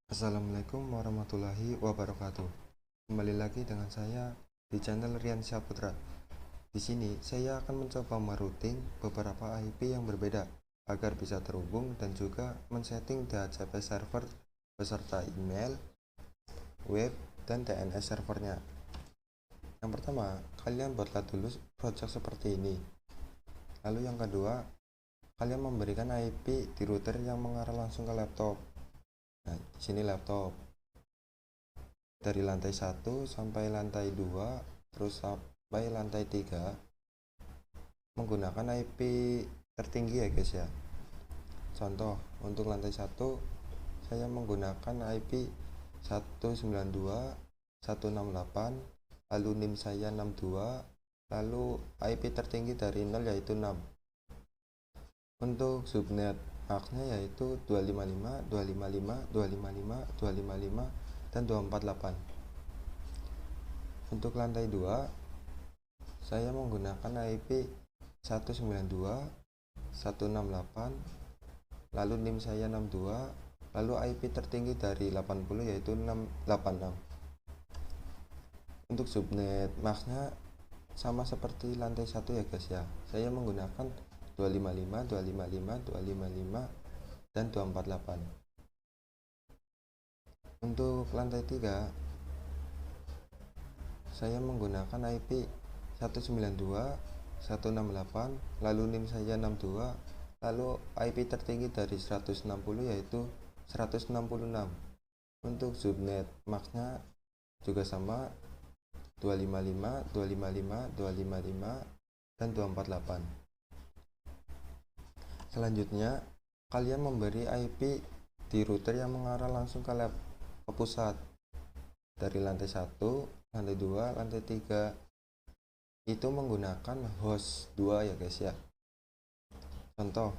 Assalamualaikum warahmatullahi wabarakatuh. Kembali lagi dengan saya di channel Rian Syahputra. Di sini saya akan mencoba merouting beberapa IP yang berbeda agar bisa terhubung dan juga men-setting DHCP server beserta email, web, dan DNS servernya. Yang pertama, kalian buatlah dulu project seperti ini. Lalu yang kedua, kalian memberikan IP di router yang mengarah langsung ke laptop. Nah, di sini laptop. Dari lantai 1 sampai lantai 2 terus sampai lantai 3 menggunakan IP tertinggi ya guys ya. Contoh untuk lantai 1 saya menggunakan IP 192.168, lalu NIM saya 62, lalu IP tertinggi dari 0 yaitu 6. Untuk subnet max-nya yaitu 255, 255, 255, 255, dan 248. Untuk lantai 2 saya menggunakan IP 192.168, lalu NIM saya 62, lalu IP tertinggi dari 80 yaitu 686. Untuk subnet max-nya sama seperti lantai 1 ya guys ya. Saya menggunakan 255, 255, 255, dan 248. Untuk lantai 3 saya menggunakan IP 192.168, lalu NIM saya 62, lalu IP tertinggi dari 160 yaitu 166. Untuk subnet max-nya juga sama, 255, 255, 255, dan 248. Selanjutnya, kalian memberi IP di router yang mengarah langsung ke pusat. Dari lantai 1, lantai 2, lantai 3 itu menggunakan host 2 ya guys ya. Contoh,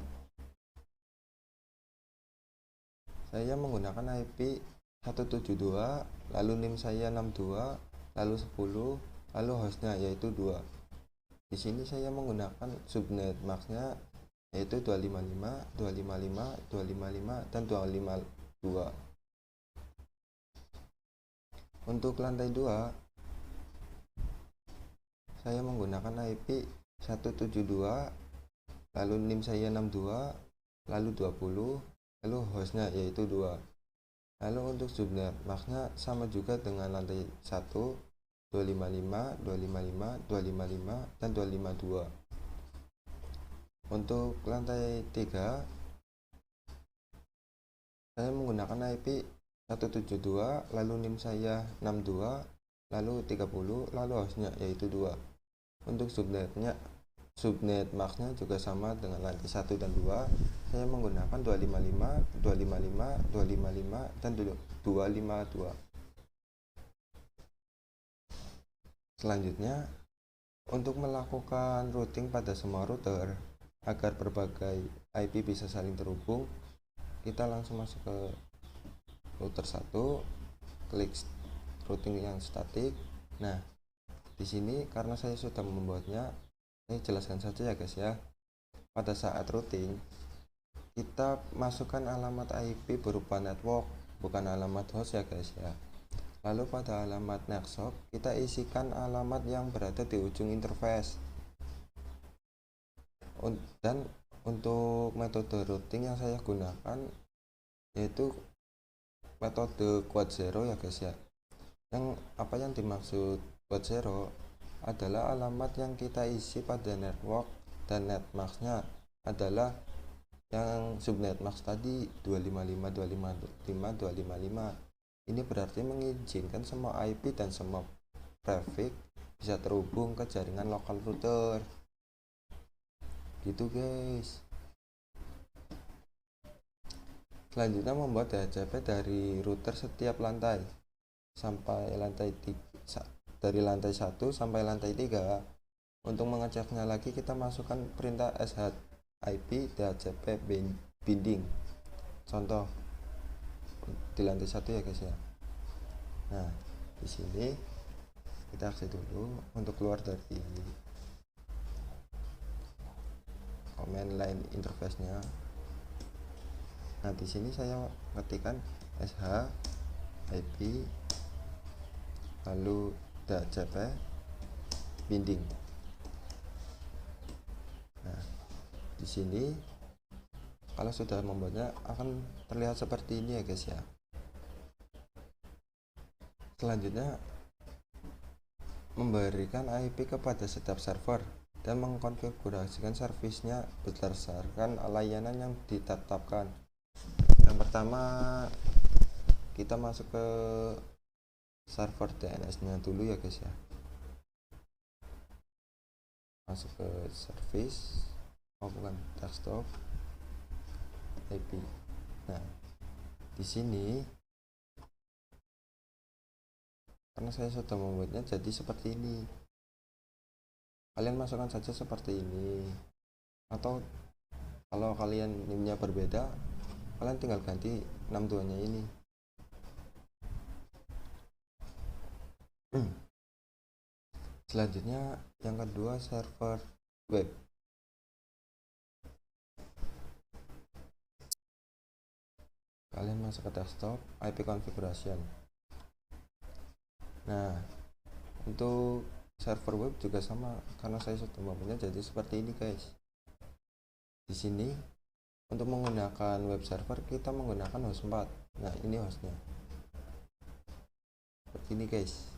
saya menggunakan IP 172, lalu NIM saya 62, lalu 10, lalu hostnya yaitu 2. Di sini saya menggunakan subnet max-nya yaitu 255, 255, 255, dan 252. Untuk lantai 2 saya menggunakan IP 172, lalu NIM saya 62, lalu 20, lalu hostnya yaitu 2. Lalu untuk subnet max-nya sama juga dengan lantai 1, 255, 255, 255, dan 252. Untuk lantai 3 saya menggunakan IP 172, lalu NIM saya 62, lalu 30, lalu hostnya yaitu 2. Untuk subnet max-nya juga sama dengan lantai 1 dan 2. Saya menggunakan 255, 255, 255, dan 252. Selanjutnya, untuk melakukan routing pada semua router agar berbagai IP bisa saling terhubung, kita langsung masuk ke router 1, klik routing yang statik. Nah, di sini karena saya sudah membuatnya, saya jelaskan saja ya guys ya. Pada saat routing, kita masukkan alamat IP berupa network, bukan alamat host ya guys ya. Lalu pada alamat netshop, kita isikan alamat yang berada di ujung interface. Dan untuk metode routing yang saya gunakan yaitu metode quad zero ya guys ya. Yang dimaksud quad zero adalah alamat yang kita isi pada network, dan net max-nya adalah yang subnet max tadi 255, 255, 255. Ini berarti mengizinkan semua IP dan semua traffic bisa terhubung ke jaringan lokal router. Gitu guys. Selanjutnya membuat DHCP dari router setiap lantai sampai dari lantai 1 sampai lantai 3. Untuk mengeceknya lagi kita masukkan perintah ship DHCP binding. Contoh di lantai 1 ya guys ya. Nah, di sini kita akses dulu untuk keluar dari command line interface-nya. Nah, di sini saya ketikkan sh ip lalu dhcp binding. Nah, di sini kalau sudah membuatnya akan terlihat seperti ini ya guys ya. Selanjutnya memberikan IP kepada setiap server dan mengkonfigurasikan servisnya berdasarkan layanan yang ditetapkan. Yang pertama kita masuk ke server DNS nya dulu ya guys ya. Masuk ke service, bukan desktop IP. Nah, di sini karena saya sudah membuatnya jadi seperti ini, kalian masukkan saja seperti ini, atau kalau kalian nimnya berbeda, kalian tinggal ganti 62 nya ini. Selanjutnya yang kedua server web. Kalian masuk ke desktop IP configuration. Nah, untuk server web juga sama, karena saya sudah mempunyai jadi seperti ini guys. Di sini untuk menggunakan web server kita menggunakan host 4. Nah, ini hostnya seperti ini guys.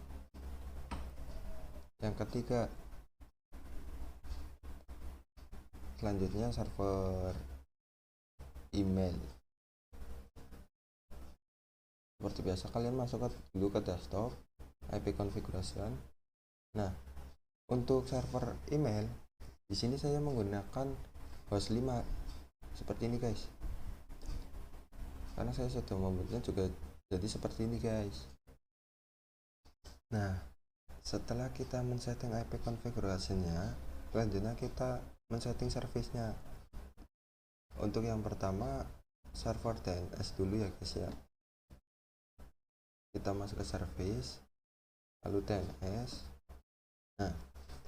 Yang ketiga, selanjutnya server email. Seperti biasa kalian masuk dulu ke desktop IP configuration. Nah, untuk server email di sini saya menggunakan host 5 seperti ini guys, karena saya sudah membuatnya juga jadi seperti ini guys. Nah, setelah kita men-setting IP configuration-nya, selanjutnya kita men-setting service-nya. Untuk yang pertama server DNS dulu ya guys ya. Kita masuk ke service lalu DNS. Nah,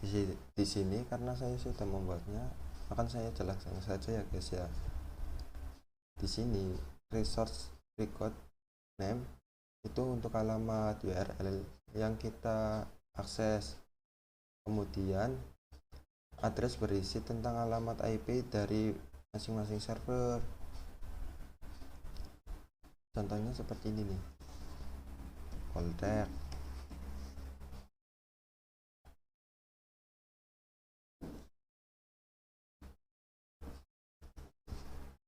di sini karena saya sudah membuatnya, akan saya jelaskan saja ya guys ya. Di sini resource record name itu untuk alamat URL yang kita akses. Kemudian address berisi tentang alamat IP dari masing-masing server. Contohnya seperti ini nih. Contact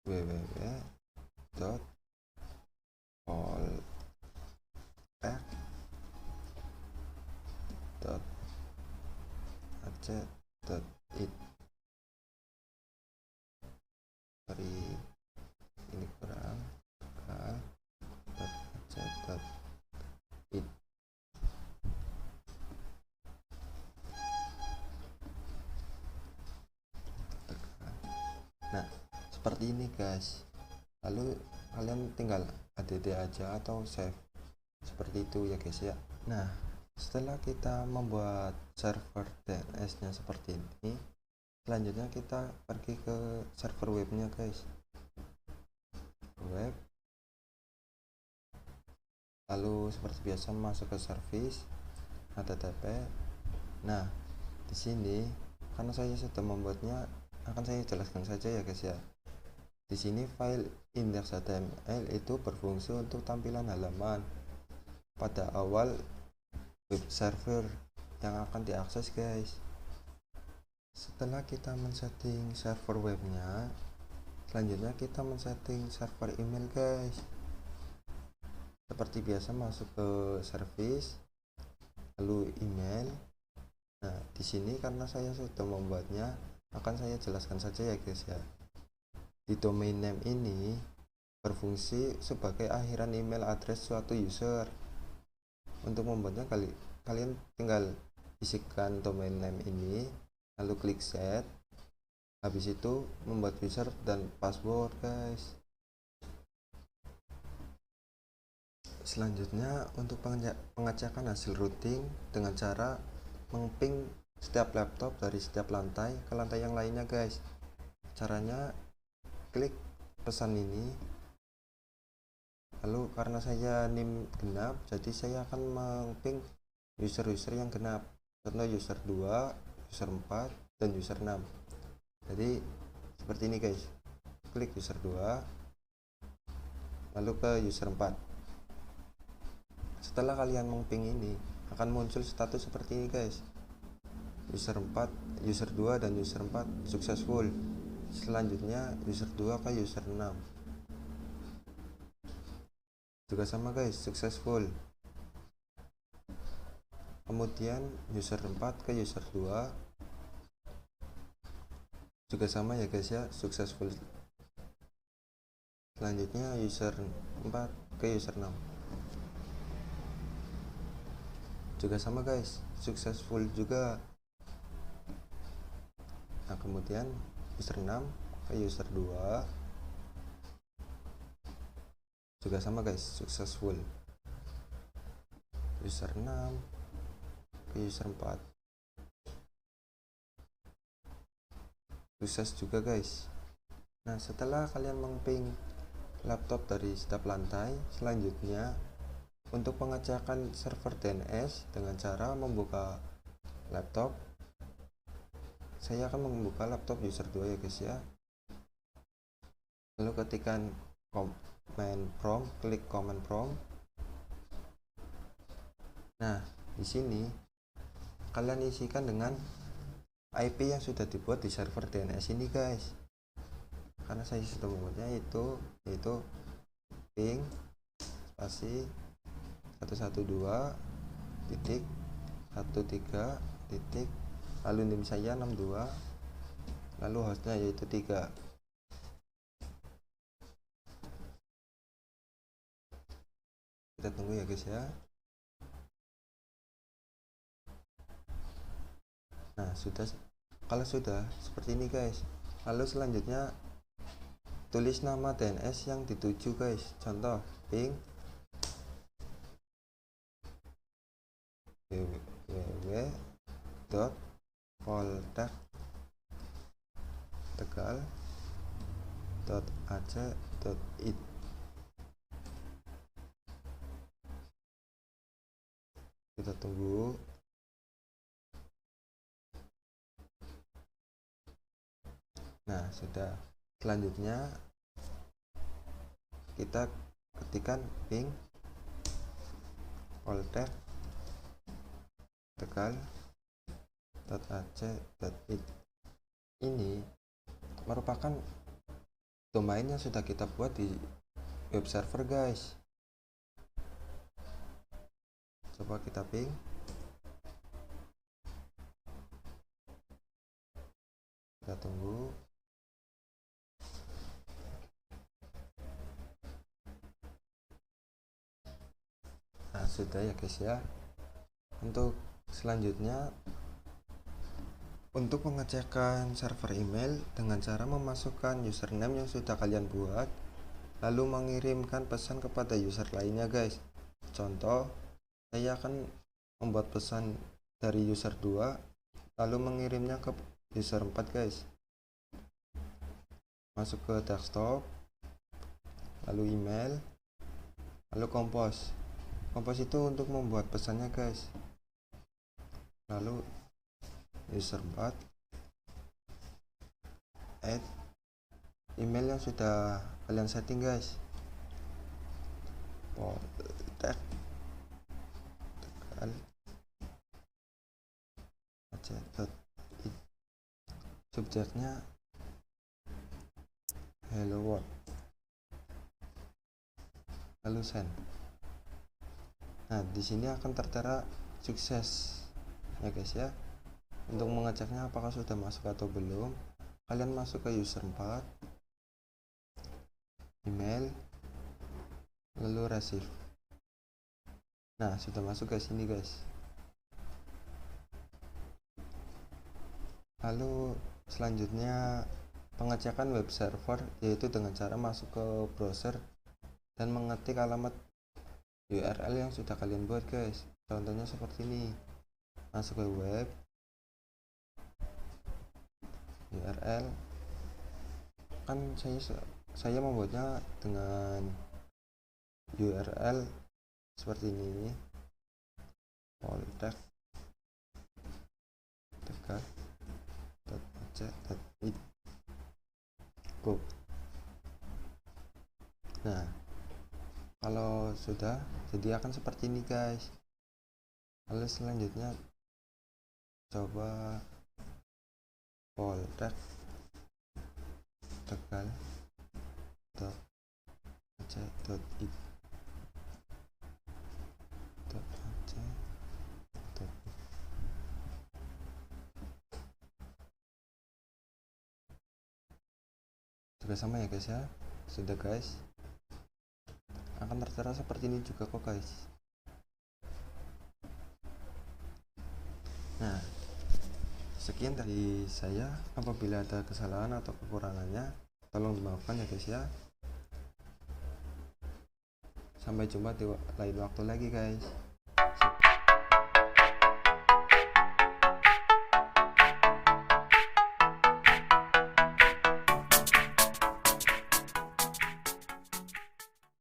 www.callback.ac.it. Sorry, ini kurang. .ac.it. Nah, seperti ini guys. Lalu kalian tinggal add aja atau save seperti itu ya guys ya. Nah, setelah kita membuat server DNS nya seperti ini, selanjutnya kita pergi ke server webnya guys. Web, lalu seperti biasa masuk ke service http. Nah, di sini karena saya sudah membuatnya, akan saya jelaskan saja ya guys ya. Di sini file index.html itu berfungsi untuk tampilan halaman pada awal web server yang akan diakses guys. Setelah kita men-setting server webnya, selanjutnya kita men-setting server email guys. Seperti biasa masuk ke service lalu email. Nah, di sini karena saya sudah membuatnya, akan saya jelaskan saja ya guys ya. Di domain name ini berfungsi sebagai akhiran email address suatu user. Untuk membuatnya kalian tinggal isikan domain name ini lalu klik set. Habis itu membuat user dan password guys. Selanjutnya untuk pengecekan hasil routing dengan cara mengping setiap laptop dari setiap lantai ke lantai yang lainnya guys. Caranya klik pesan ini, Lalu karena saya NIM genap, jadi saya akan mengping user-user yang genap. Contoh user 2, user 4, dan user 6. Jadi seperti ini guys. Klik user 2, lalu ke user 4. Setelah kalian mengping ini, akan muncul status seperti ini guys. User 4, user 2 dan user 4 successful. Selanjutnya user 2 ke user 6 juga sama guys, successful. Kemudian user 4 ke user 2 juga sama ya guys ya, successful. Selanjutnya user 4 ke user 6 juga sama guys, successful juga. Nah kemudian user 6 ke user 2 juga sama guys, successful. User 6 ke user 4 sukses juga guys. Nah setelah kalian mengping laptop dari setiap lantai, selanjutnya untuk pengecekan server DNS dengan cara membuka laptop, saya akan membuka laptop user 2 ya guys ya. Lalu ketikkan command prompt, klik command prompt. Nah di sini kalian isikan dengan IP yang sudah dibuat di server DNS ini guys. Karena saya sudah membuatnya yaitu ping spasi 112 titik 13 titik, lalu NIM saya 62, lalu hostnya yaitu 3. Kita tunggu ya guys ya. Nah kalau sudah seperti ini guys, lalu selanjutnya tulis nama DNS yang dituju guys. Contoh ping www.poltek.tegal.ac.id. Kita tunggu. Nah sudah, selanjutnya kita ketikkan ping poltek tegal.ac.id. Ini merupakan domain yang sudah kita buat di web server guys. Coba kita ping. Kita tunggu. Nah sudah ya guys ya. Untuk selanjutnya, untuk pengecekan server email dengan cara memasukkan username yang sudah kalian buat, lalu mengirimkan pesan kepada user lainnya guys. Contoh, saya akan membuat pesan dari user 2 lalu mengirimnya ke user 4 guys. Masuk ke desktop, lalu email, lalu compose itu untuk membuat pesannya guys. Lalu user 4 add email yang sudah kalian setting guys. Poltek subjeknya hello world, lalu send. Nah di sini akan tertera sukses ya guys ya. Untuk mengeceknya apakah sudah masuk atau belum, kalian masuk ke user 4, email, lalu receive. Nah sudah masuk ke sini guys. Lalu selanjutnya pengecekan web server, yaitu dengan cara masuk ke browser dan mengetik alamat URL yang sudah kalian buat guys. Contohnya seperti ini. Masuk ke web, URL, kan saya membuatnya dengan URL seperti ini, poltext tegal.ac.id. Go. Nah, kalau sudah, jadi akan seperti ini guys. Lalu selanjutnya coba poltext tegal.ac.id. Juga sama ya guys ya. Sudah guys, akan tertera seperti ini juga kok guys. Nah, sekian dari saya. Apabila ada kesalahan atau kekurangannya, tolong dimaafkan ya guys ya. Sampai jumpa di lain waktu lagi guys.